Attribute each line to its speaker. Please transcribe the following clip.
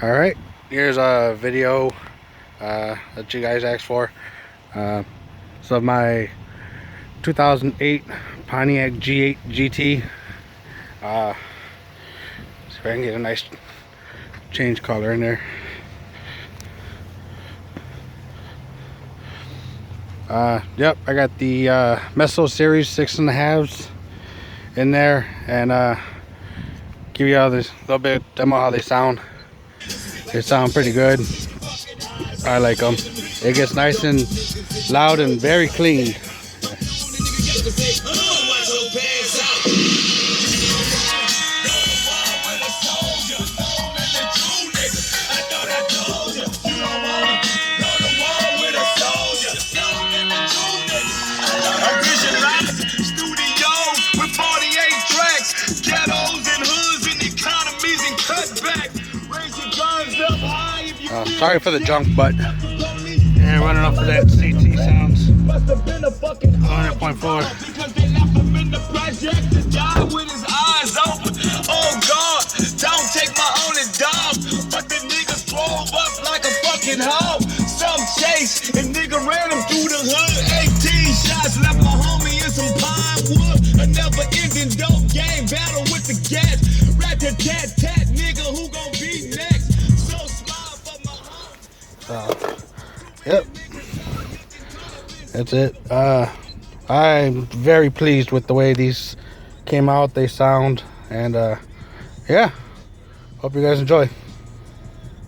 Speaker 1: Alright, here's a video that you guys asked for. So my 2008 Pontiac G8 GT. See if I can get a nice change color in there. Yep, I got the Meso Series 6.5s in there, and give you all this little bit demo how they sound. They sound pretty good. I like them. It gets nice and loud and very clean. Sorry for the junk, but yeah, running off of that CT sounds 100.4.
Speaker 2: Oh God, don't take my only dog, but the niggas drove up like a fucking hog. Some chase and nigga ran him through the hood. 18 shots left my homie in some pine wood. A never-ending dope game battle with the gas. Rat-tat-tat-tat, nigga, who gon' be next? So smile for my home.
Speaker 1: Yep, that's it. I'm very pleased with the way these came out. They sound, and yeah, hope you guys enjoy.